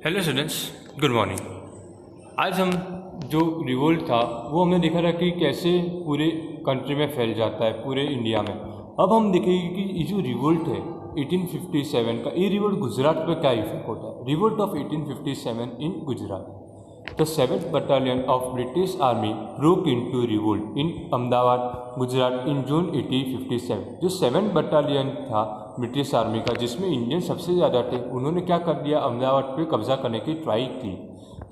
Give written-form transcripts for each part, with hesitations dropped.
Hello students, good morning. आज हम जो रिवोल्ट था वो हमने देखा था कि कैसे पूरे कंट्री में फैल जाता है, पूरे इंडिया में। अब हम देखेंगे कि ये जो रिवोल्ट है 1857 का, ये रिवोल्ट गुजरात पर क्या इफेक्ट होता है। Revolt of 1857 in Gujarat. The 7th battalion of British army broke into revolt in Ahmedabad, Gujarat in June 1857। जो 7th बटालियन था ब्रिटिश आर्मी का, जिसमें इंडियन सबसे ज़्यादा थे, उन्होंने क्या कर दिया, अहमदाबाद पे कब्जा करने की ट्राई की।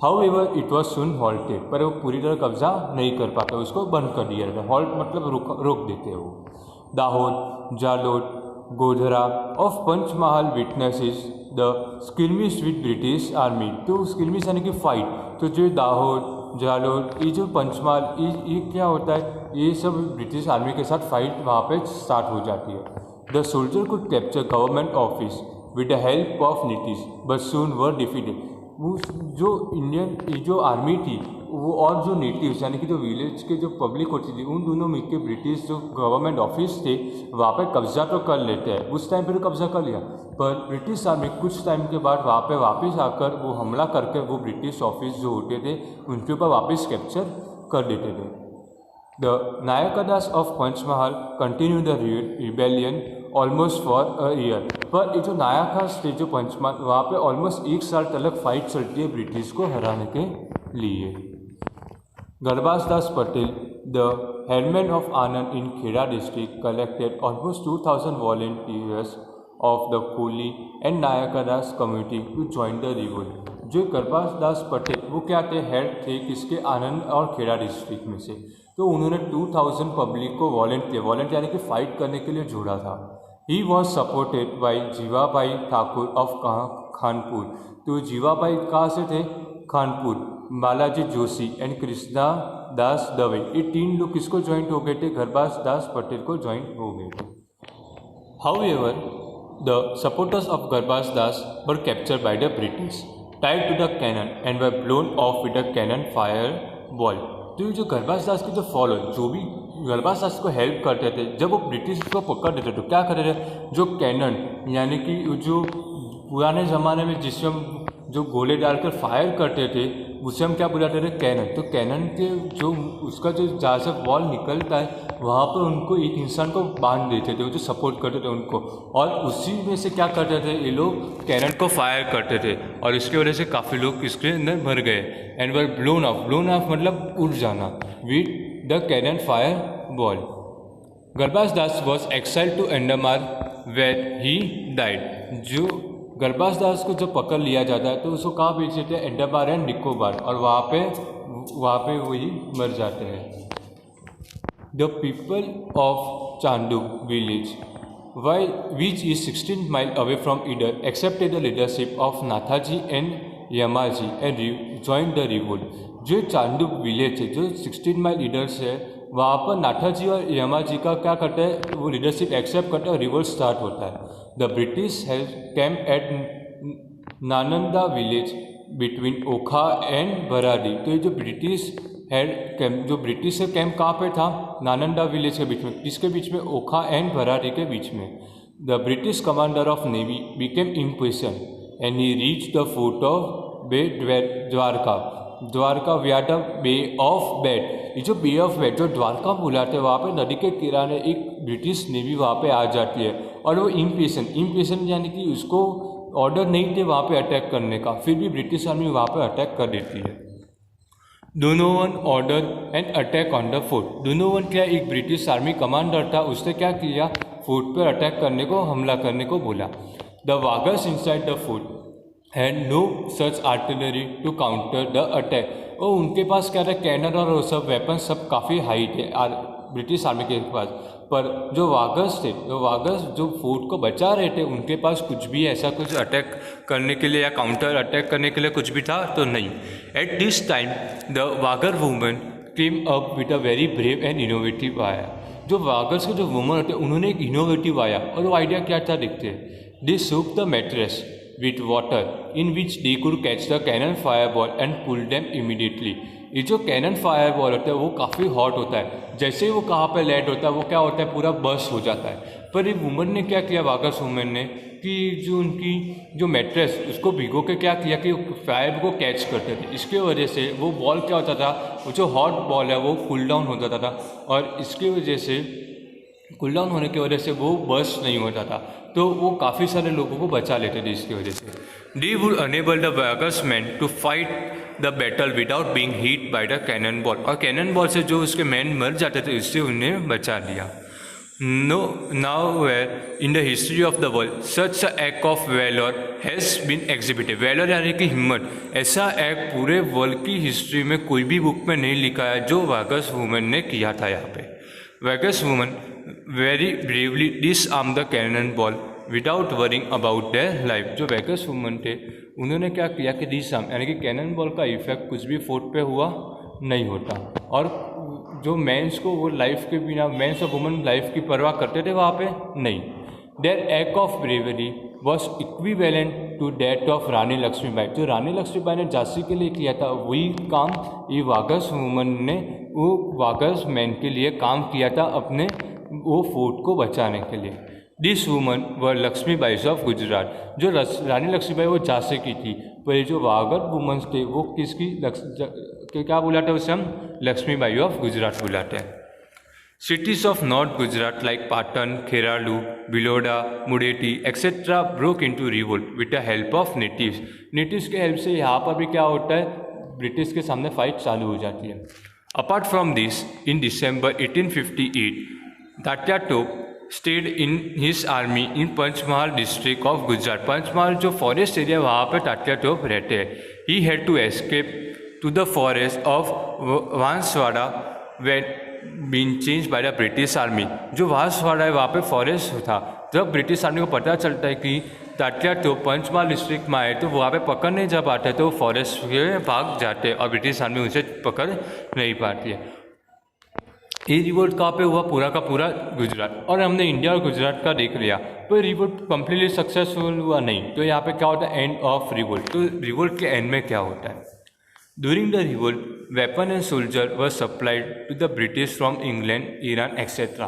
How ever it was soon halted, पर वो पूरी तरह कब्जा नहीं कर पाते, उसको बंद कर दिया था। हॉल्ट मतलब रोक देते हो। Dahod, Jalore, Godhra of Panchmahal witnesses the skirmish with British army. तो स्किल्मिश यानी कि फाइट। तो जो दाहोद, जालोर, ये जो पंचमहाल, ये क्या होता है, ये सब ब्रिटिश आर्मी के साथ फाइट वहाँ पे स्टार्ट हो जाती है। The soldier could capture government office with the help of Nitish but soon were defeated. वो जो इंडियन जो आर्मी थी वो और जो नेटिव्स यानी कि जो विलेज के जो पब्लिक होती थी, उन दोनों मिलकर ब्रिटिश जो गवर्नमेंट ऑफिस थे वहाँ पे कब्जा तो कर लेते हैं। उस टाइम पे तो कब्जा कर लिया, पर ब्रिटिश आर्मी कुछ टाइम के बाद वहाँ पे वापस आकर वो हमला करके वो ब्रिटिश ऑफिस जो होते थे उनके ऊपर वापस कैप्चर कर देते थे। The Naikadas of Panchmahal continue the rebellion almost for a year. पर ये जो नायकादास थे जो पंचमहाल, वहाँ पे ऑलमोस्ट एक साल तक फाइट चलती है ब्रिटिश को हराने के लिए। Garbad Das Patel, the headman of Anand in Kheda district, collected almost 2000 volunteers of the Koli and Naikadas community to join the revolt. जो गरबाज दास पटेल वो क्या थे, हेड थे किसके, आनंद और खेड़ा डिस्ट्रिक्ट में से। तो उन्होंने 2000 पब्लिक को वॉलेंटियर यानी कि फाइट करने के लिए जोड़ा था। He was supported by Jivabhai Thakur of Khanpur. तो जीवाबाई कहाँ से थे, खानपुर, बालाजी जोशी एंड कृष्णा दास दवे। ये तीन लोग किसको ज्वाइंट हो गए थे, गरबाज दास पटेल को ज्वाइंट हो गए थे। However the supporters of Garbad Das were captured by the British, tied to the cannon and were blown off with the cannon fire ball. तो जो गरबाज दास के जो फॉलोअर, जो भी गरबाज दास को हेल्प करते थे, जब वो ब्रिटिश को पकड़ देते तो क्या करते थे, जो कैनन यानी कि जो पुराने ज़माने में जिससे हम जो गोले डालकर फायर करते थे उसे हम क्या बुलाते थे, कैनन। तो कैनन के जो उसका जो जहाँ से बॉल निकलता है वहाँ पर उनको एक इंसान को बांध देते थे, वो जो सपोर्ट करते थे उनको, और उसी में से क्या करते थे, ये लोग कैनन को फायर करते थे और इसकी वजह से काफ़ी लोग इसके अंदर मर गए। एंड वर ब्लोन ऑफ मतलब उड़ जाना with the cannon fire ball. Garbad Das was exiled to Andaman where he died. जो गरबाज दास को जब पकड़ लिया जाता है तो उसको कहाँ भेज देते हैं, अंडमान एंड निकोबार, और वहाँ पे वही मर जाते हैं। The people of Chanduk village which is 16 miles away from Idar accepted the leadership of Nathaji and Yamaji and joined the revolt। जो चांदुक विलेज है जो 16 माइल ईडर से है, वहाँ पर नाथाजी और यमाजी का क्या करते हैं, वो लीडरशिप एक्सेप्ट करते हैं और रिवोल्ट स्टार्ट होता है। The British has camp at Nananda village between Okha and Baradi. तो ये जो ब्रिटिश कैम्प, जो ब्रिटिश का कैंप कहाँ पे था, नानंदा विलेज के बीच में, किसके बीच में, ओखा एंड बराडी के बीच में। The British commander of navy became impression and he reach the fort of bay Dwarka via the bay of बेट। ये जो बे ऑफ बेट जो द्वारका बुलाते हैं, वहाँ पे नदी के किनारे एक ब्रिटिश नेवी वहाँ पे आ जाती है, और वो इम्प्रेशन यानी कि उसको ऑर्डर नहीं थे वहाँ पे अटैक करने का, फिर भी ब्रिटिश आर्मी वहाँ पे अटैक कर देती है। Donovan order and attack on the fort. Donovan क्या, एक ब्रिटिश आर्मी कमांडर था, उसने क्या किया, फोर्ट पर अटैक करने को, हमला करने को बोला। The Waghers inside the fort had no such artillery to counter the attack. और उनके पास क्या था, कैनन और वो सब वेपन सब काफ़ी हाई थे ब्रिटिश आर्मी के पास, पर जो वागर्स थे, जो फोर्ट को बचा रहे थे, उनके पास कुछ भी ऐसा कुछ अटैक करने के लिए या काउंटर अटैक करने के लिए कुछ भी था तो नहीं। At this time the वागर women came up with a very brave and innovative आया। जो वागर्स के जो वुमेन होते हैं उन्होंने एक इनोवेटिव आया, और वो आइडिया क्या था, देखते हैं। They soak the mattress with water in which they could catch the cannon fire ball and pull them immediately. ये जो कैनन फायर बॉल होता है वो काफ़ी हॉट होता है, जैसे ही वो कहाँ पे लैंड होता है वो क्या होता है, पूरा बर्स्ट हो जाता है। पर ये वुमन ने क्या किया, वागस वुमन ने, कि जो उनकी जो मैट्रेस उसको भिगो के क्या किया कि फायर को कैच करते थे। इसके वजह से वो बॉल क्या होता था, वो जो हॉट बॉल है वो कूल डाउन हो जाता था, और इसकी वजह से कूल डाउन होने की वजह से वो बर्स्ट नहीं होता था, तो वो काफ़ी सारे लोगों को बचा लेते थे इसकी वजह से। They would enable the Waghers man to fight the battle without being hit by the cannon ball, और कैनन बॉल से जो उसके मैन मर जाते थे इससे उन्हें बचा लिया। Nowhere in the history of the world such a act of valor has been exhibited. valor यानी कि हिम्मत, ऐसा एक्ट पूरे वर्ल्ड की हिस्ट्री में कोई भी बुक में नहीं लिखा है जो वागस वुमन ने किया था। यहाँ पे Waghers woman very bravely disarm the cannon ball without worrying about their life. जो वागस वुमन थे उन्होंने क्या किया कि डिसआर्म यानी कि कैनन बॉल का इफेक्ट कुछ भी फोर्ट पे हुआ नहीं होता, और जो मेंस को वो लाइफ के बिना, मेंस और वुमेन लाइफ की परवाह करते थे वहाँ पे नहीं। Their act of bravery was equivalent to that of Rani Lakshmibai. जो रानी लक्ष्मीबाई ने झांसी के लिए किया था वही काम ये वागस वुमन ने वो वागस मैन के लिए काम किया था, अपने वो फोर्ट को बचाने के लिए। दिस वुमन व लक्ष्मीबाई ऑफ गुजरात। जो रानी लक्ष्मीबाई वो झांसी की थी, पर जो वागस वुमेन्स थे वो किसकी क्या बुलाते हैं उसे हम लक्ष्मीबाई ऑफ गुजरात बुलाते हैं। Cities of north Gujarat like Patan, Kheralu, Biloda, Mudeti etcetera broke into revolt with the help of natives. Natives के हेल्प से यहाँ पर भी क्या होता है, ब्रिटिश के सामने फाइट चालू हो जाती है। Apart from this, in December 1858 Tatya Tope stayed in his army in Panchmahal district of Gujarat. Panchmahal जो फॉरेस्ट एरिया वहाँ पर तात्या टोप रहते हैं। He had to escape to the forest of Banswara when being changed by the British Army। जो वांसवाड़ा है वहाँ पे फॉरेस्ट था, जब ब्रिटिश आर्मी को पता चलता है कि तात्या तो पंचमहाल डिस्ट्रिक्ट में आए तो वहाँ पे पकड़ने जब आते तो फॉरेस्ट के भाग जाते और ब्रिटिश आर्मी उसे पकड़ नहीं पाती है। ये रिवोल्ट कहाँ पे हुआ, पूरा का पूरा गुजरात। और हमने इंडिया और गुजरात का देख लिया, पर रिवोल्ट कम्प्लीटली सक्सेसफुल हुआ नहीं। तो यहाँ पे क्या होता है, एंड ऑफ रिवोल्ट। तो रिवोल्ट के एंड में क्या होता है, During the revolt, weapon and soldier were supplied to the British from England, Iran, etc.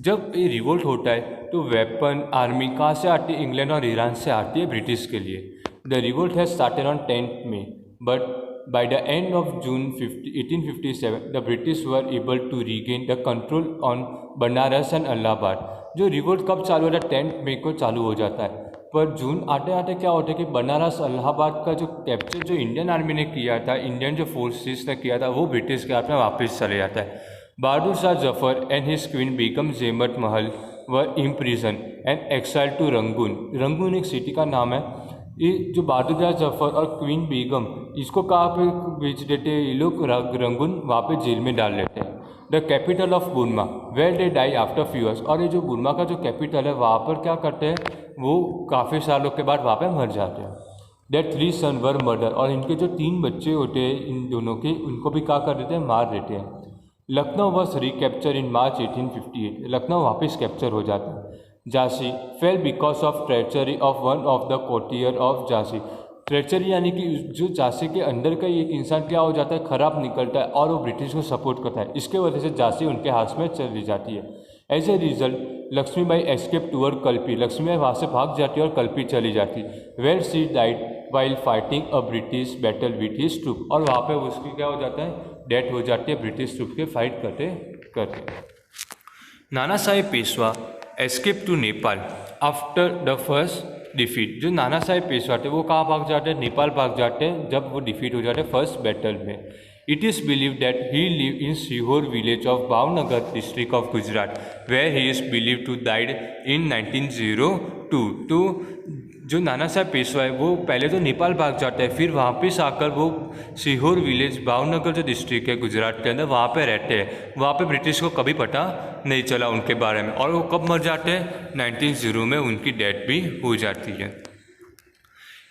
जब ये रिवोल्ट होता है तो वेपन आर्मी कहाँ से आती है, इंग्लैंड और ईरान से आती है ब्रिटिश के लिए। The revolt has started on 10th May, but by the end of June 1857 the British were able to regain the control on Banaras and Allahabad. जो रिवोल्ट कब चालू होता है, 10th May को चालू हो जाता है, पर जून आते आते क्या होता है कि बनारस इलाहाबाद का जो कैप्चर जो इंडियन आर्मी ने किया था, इंडियन जो फोर्सेस ने किया था, वो ब्रिटिश के हाथ में वापस चले जाता है। Bahadur Shah Zafar and his queen Begum Zeenat Mahal were imprison and exile to Rangoon. Rangoon एक सिटी का नाम है। ये जो बहादुर शाह जफर और क्वीन बेगम, इसको कहाँ पे बेच देते हैं ये लोग, रंगून, वहाँ पे जेल में डाल लेते हैं। The capital of Burma where they die after few years. और ये जो बुर्मा का जो कैपिटल है वहाँ पर क्या करते हैं, वो काफ़ी सालों के बाद वहाँ पे मर जाते हैं। That 3 son were murder. और इनके जो 3 बच्चे होते हैं इन दोनों के, उनको भी क्या कर देते हैं, मार देते हैं। Lucknow was recapture in March 1858। Lucknow वापस कैप्चर हो जाता है। Jhansi fell because of treachery of one of the courtier of Jhansi. Treachery यानी कि जो झांसी के अंदर का एक इंसान क्या हो जाता है, खराब निकलता है और वो ब्रिटिश को सपोर्ट करता है। इसके वजह से झांसी उनके हाथ में चली जाती है। As a result Lakshmibai escape to Kalpi. Lakshmibai वहाँ से भाग जाती है और कल्पी चली जाती, where she died while fighting a British battle with his troop. और वहाँ पे उसकी क्या हो जाता है, डेथ हो जाती है ब्रिटिश ट्रूप के फाइट करते करते। Nana Sahib Peshwa escape to Nepal after the first defeat. जो नाना साहेब पेशवा थे वो कहाँ भाग जाते हैं, नेपाल भाग जाते हैं जब वो डिफीट हो जाते हैं फर्स्ट बैटल में। It is believed that he lived in Sihor village of Bhavnagar district of Gujarat, where he is believed to died in 1902। तो जो नाना साहब पेशवा है वो पहले तो नेपाल भाग जाता है, फिर वापस आकर वो सीहोर विलेज भावनगर जो डिस्ट्रिक्ट है गुजरात के अंदर वहाँ पे रहते हैं। वहाँ पे ब्रिटिश को कभी पता नहीं चला उनके बारे में। और वो कब मर जाते हैं, 1900 में उनकी डेथ भी हो जाती है।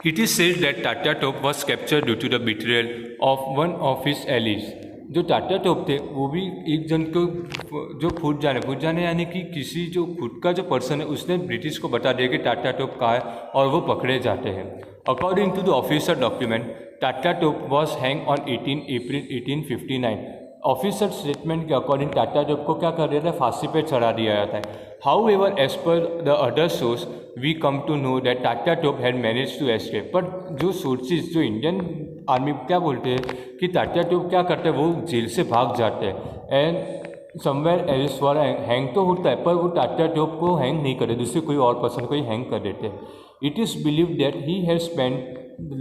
It is said that Tatya Top was captured due to the betrayal of one of his allies। जो टाटा टॉप थे वो भी एक जन को जो फूट जाने यानी कि किसी जो खुद का जो पर्सन है उसने ब्रिटिश को बता दिया कि टाटा टॉप कहाँ है और वो पकड़े जाते हैं। According to the official document Tatya Tope was hang on 18 April 1859। Official statement के अकॉर्डिंग टाटा टोप को क्या कर दिया था, फांसी पे चढ़ा दिया जाता है। However as per the other source we come to know that Tatya Tope had manage to escape. पर जो सोर्सेज, जो इंडियन आर्मी क्या बोलते हैं कि टाटा टोप क्या करते हैं, वो जेल से भाग जाते हैं and somewhere else for hang तो होता है, पर वो टाटा टोप को हैंग नहीं करते, दूसरे कोई और पर्सन को ही हैंग कर देते हैं। It is believe that he has spend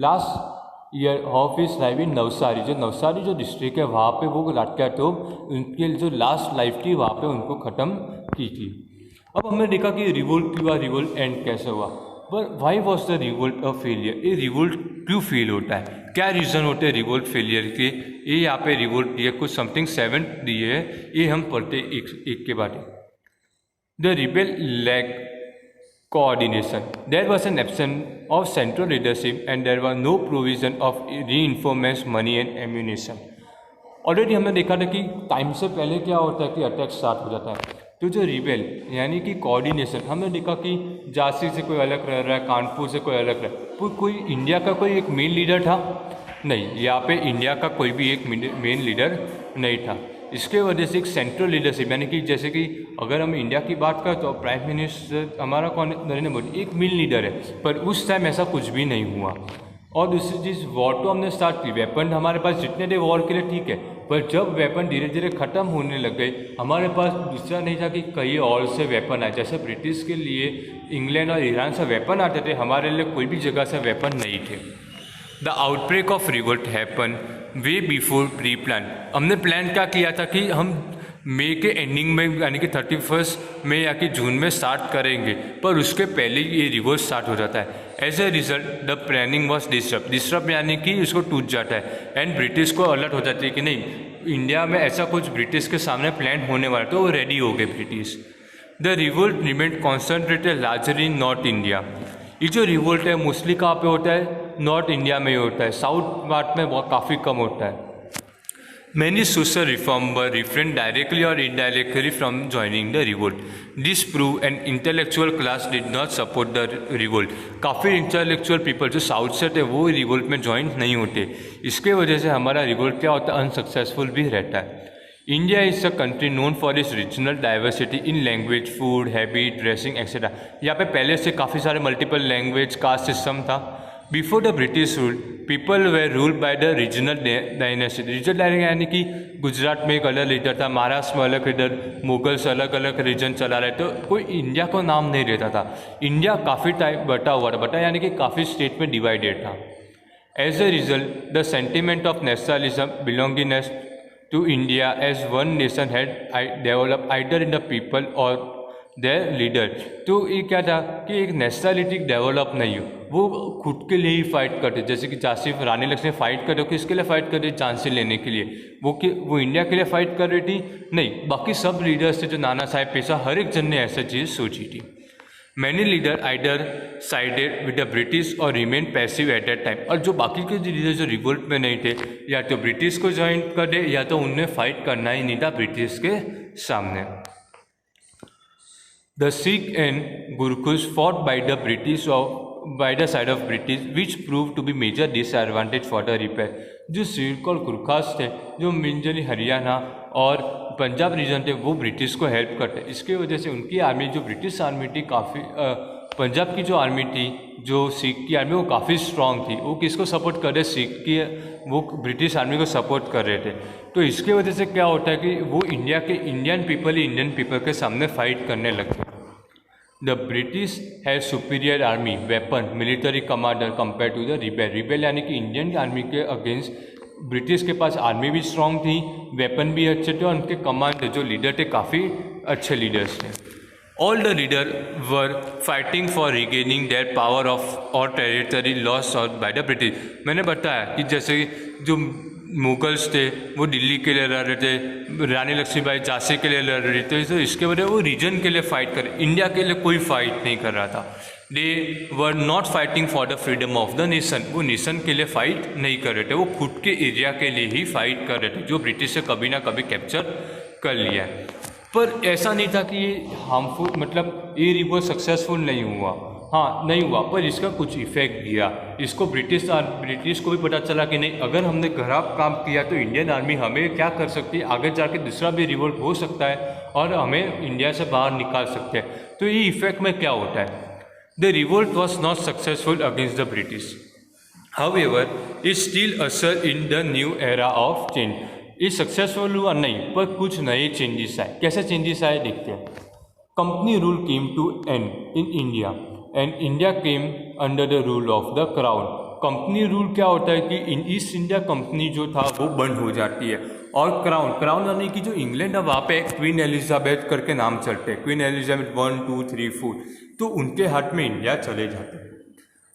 last year of is life in Navsari. जो नवसारी जो डिस्ट्रिक्ट है वहाँ पे वो टाटा टोप उनके जो लास्ट लाइफ थी वहाँ पे उनको ख़त्म की थी। अब हमने देखा कि रिवोल्ट हुआ, रिवोल्ट एंड कैसे हुआ, पर why was the revolt a failure. ये रिवोल्ट क्यों फेल होता है, क्या रीज़न होते हैं रिवोल्ट फेलियर के। ये यहाँ पे रिवोल्ट दिए कुछ समथिंग 7 दिए है, ये हम पढ़ते एक के बाद। The rebel lack coordination. There was an absence of central leadership and there was no provision of reinforcements, money and ammunition. Already हमने देखा था कि टाइम से पहले क्या होता है कि अटैक स्टार्ट हो जाता है। तो जो रिबेल यानी कि कोऑर्डिनेशन, हमने देखा कि झांसी से कोई अलग रह रहा है, कानपुर से कोई अलग रह रहा है, कोई इंडिया का कोई एक मेन लीडर था नहीं, यहाँ पे इंडिया का कोई भी एक मेन लीडर नहीं था। इसके वजह से एक सेंट्रल लीडरशिप, यानी कि जैसे कि अगर हम इंडिया की बात करें तो प्राइम मिनिस्टर हमारा कौन है, नरेंद्र मोदी, एक मेन लीडर है, पर उस टाइम ऐसा कुछ भी नहीं हुआ। और दूसरी चीज़, वॉर तो हमने स्टार्ट की, वेपन हमारे पास जितने थे वॉर के लिए ठीक है, पर जब वेपन धीरे धीरे ख़त्म होने लग गए, हमारे पास दूसरा नहीं था कि कहीं और से वेपन आए। जैसे ब्रिटिश के लिए इंग्लैंड और ईरान से वेपन आते थे, हमारे लिए कोई भी जगह से वेपन नहीं थे। The outbreak of revolt happen way before pre plan. हमने प्लान क्या किया था कि हम मई के एंडिंग में यानी कि 31 मई या कि जून में स्टार्ट करेंगे, पर उसके पहले ये रिवोल्ट स्टार्ट हो जाता है। As a result the planning was disturb यानी कि उसको टूट जाता है एंड ब्रिटिश को अलर्ट हो जाती है कि नहीं, इंडिया में ऐसा कुछ ब्रिटिश के सामने प्लान होने वाला, तो वो रेडी हो गए British. The revolt remained concentrated largely in north India. ये जो रिवोल्ट है मोस्टली कहाँ पे होता है, नॉर्थ इंडिया में ही होता है, साउथ पार्ट में बहुत काफ़ी कम होता है। Many social reforms were refrained directly or indirectly from joining the revolt. This proved an intellectual class did not support the revolt. काफ़ी इंटेलेक्चुअल पीपल जो साउथ से थे वो रिवोल्ट में ज्वाइन नहीं होते, इसके वजह से हमारा रिवोल्ट क्या होता है, अनसक्सेसफुल भी रहता है। India is a country known for its regional diversity in language, food, habit, dressing etcetera. यहाँ पे पहले से काफ़ी सारे मल्टीपल लैंग्वेज कास्ट सिस्टम था। Before the British rule people were ruled by the regional dynasty. Regional dynasty यानी कि गुजरात में एक अलग लीडर था, महाराष्ट्र में अलग लीडर, मुगल्स अलग अलग रीजन चला रहे, तो कोई इंडिया को नाम नहीं रहता था। इंडिया काफ़ी टाइम बटा हुआ था, बटा यानी कि काफ़ी स्टेट में डिवाइडेड था। As a result the sentiment of nationalism belongingness to India as one nation had develop either in the people और देयर लीडर। तो ये क्या था कि एक नेशनलिटी डेवलप नहीं हो, वो खुद के लिए ही फाइट करते, जैसे कि झांसी रानी लक्ष्मी फाइट कर रहे हो, किसके लिए फाइट कर रही थी, झांसी लेने के लिए, वो इंडिया के लिए फाइट कर रही थी नहीं, बाकी सब लीडर्स थे, जो नाना साहेब पेशा, हर एक जन ने ऐसा चीज़ सोची थी। Many leader either sided with the British और remain passive at that time. और जो बाकी के लीडर जो रिवोल्ट में नहीं थे, या तो ब्रिटिश को ज्वाइन कर दे या तो उन्हें फाइट करना ही नहीं था ब्रिटिश के सामने। The Sikh and Gurkhas fought by the side of British, which proved to be major disadvantage for the rebel. जो सिख और गुरखास थे, जो मेनली हरियाणा और पंजाब रीजन थे, वो ब्रिटिश को हेल्प करते। इसके वजह से उनकी आर्मी, जो ब्रिटिश आर्मी थी, काफ़ी पंजाब की जो आर्मी थी, जो सिख की आर्मी, वो काफ़ी स्ट्रांग थी। वो किसको सपोर्ट कर रहे, सिख की, वो ब्रिटिश आर्मी को सपोर्ट कर रहे थे। तो इसके वजह से क्या होता है कि वो इंडियन पीपल ही इंडियन पीपल के सामने फाइट करने लगते। The British has superior army, weapon, military commander compare to the rebel यानी कि इंडियन आर्मी के अगेंस्ट ब्रिटिश के पास आर्मी भी स्ट्रांग थी, वेपन भी अच्छे थे, और उनके कमांडर जो लीडर थे काफ़ी अच्छे लीडर्स थे। All the leader were fighting for regaining their power of और territory loss out by the British. मैंने बताया कि जैसे जो मुगल्स थे वो दिल्ली के लिए लड़ रहे थे, रानी लक्ष्मीबाई झांसी के लिए लड़ रही थी, तो इसके वजह वो रीजन के लिए फाइट कर, इंडिया के लिए कोई फाइट नहीं कर रहा था। They were not fighting for the freedom of the nation, वो नेशन के लिए फाइट नहीं कर रहे थे, वो खुद के एरिया के लिए ही फाइट कर रहे थे, जो ब्रिटिश से कभी ना कभी कैप्चर कर लिया है। पर ऐसा नहीं था कि ये हार्मफुल, मतलब ये रिवोल्ट सक्सेसफुल नहीं हुआ। हाँ नहीं हुआ, पर इसका कुछ इफेक्ट दिया। इसको ब्रिटिश को भी पता चला कि नहीं, अगर हमने खराब काम किया तो इंडियन आर्मी हमें क्या कर सकती है, आगे जाके दूसरा भी रिवोल्ट हो सकता है और हमें इंडिया से बाहर निकाल सकते हैं। तो ये इफेक्ट में क्या होता है, the revolt was not successful against the British, however it still usher in the new era of change. ये सक्सेसफुल हुआ नहीं, पर कुछ नए चेंजेस आए। कैसे चेंजेस आए देखते हैं। Company rule came to end in India and India came under the rule of the crown. Company rule क्या होता है कि ईस्ट इंडिया कंपनी जो था वो बंद हो जाती है, और क्राउन यानी कि जो इंग्लैंड है वहाँ पे क्वीन एलिजाबेथ करके नाम चलते हैं, क्वीन एलिजाबेथ 1 2 3 4, तो उनके हाथ में इंडिया चले जाते हैं।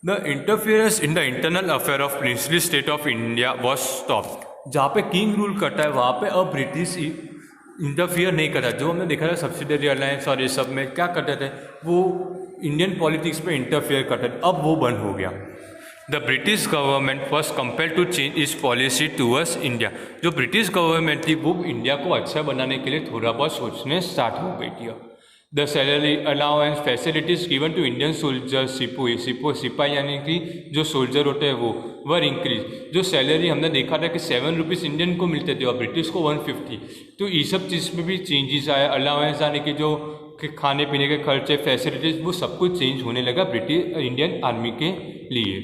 The interference in the internal affair of princely state of India was stop. जहाँ पे किंग रूल करता है वहाँ पे अब ब्रिटिश इंटरफियर नहीं करता। जो हमने देखा था सब्सिडरी अलायंस और ये सब में क्या करते थे, वो इंडियन पॉलिटिक्स पे इंटरफियर करते थे, अब वो बंद हो गया। The British government was compelled to change its policy towards India. जो ब्रिटिश गवर्नमेंट थी वो इंडिया को अच्छा बनाने के लिए थोड़ा बहुत सोचने स्टार्ट हो गई थी। The salary allowance facilities given to Indian soldier सिपाही यानी कि जो सोल्जर होते हैं वो वर इंक्रीज। जो सैलरी हमने देखा था कि 7 रुपीज़ इंडियन को मिलते थे और ब्रिटिश को 150, तो ये सब चीज़ में भी चेंजेस आए। अलाउंस यानी कि जो खाने पीने के खर्चे फैसिलिटीज वो सब कुछ चेंज होने लगा ब्रिटिश इंडियन आर्मी के लिए।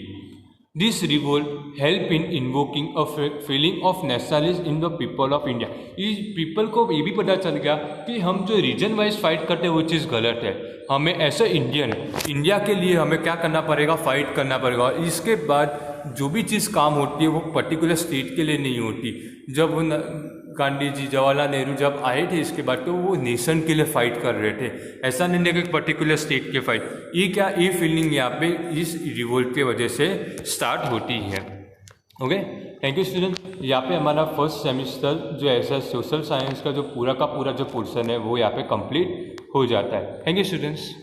This revolt help in invoking a feeling of nationalism in the people of India. इस पीपल को ये भी पता चल गया कि हम जो रीजन वाइज फाइट करते हैं वो चीज़ गलत है, हमें ऐसे इंडिया के लिए हमें क्या करना पड़ेगा, फाइट करना पड़ेगा। और इसके बाद जो भी चीज़ काम होती है वो पर्टिकुलर स्टेट के लिए नहीं होती। जब वो गांधी जी जवाहरलाल नेहरू जब आए थे इसके बाद, तो वो नेशन के लिए फाइट कर रहे थे, ऐसा नहीं है कि पर्टिकुलर स्टेट के फाइट। ये फीलिंग यहाँ पे इस रिवोल्ट के वजह से स्टार्ट होती है। Okay, thank you student. यहाँ पे हमारा फर्स्ट सेमिस्टर जो ऐसा सोशल साइंस का जो पूरा का पूरा जो पोर्शन है वो यहाँ पे कंप्लीट हो जाता है। Thank you students.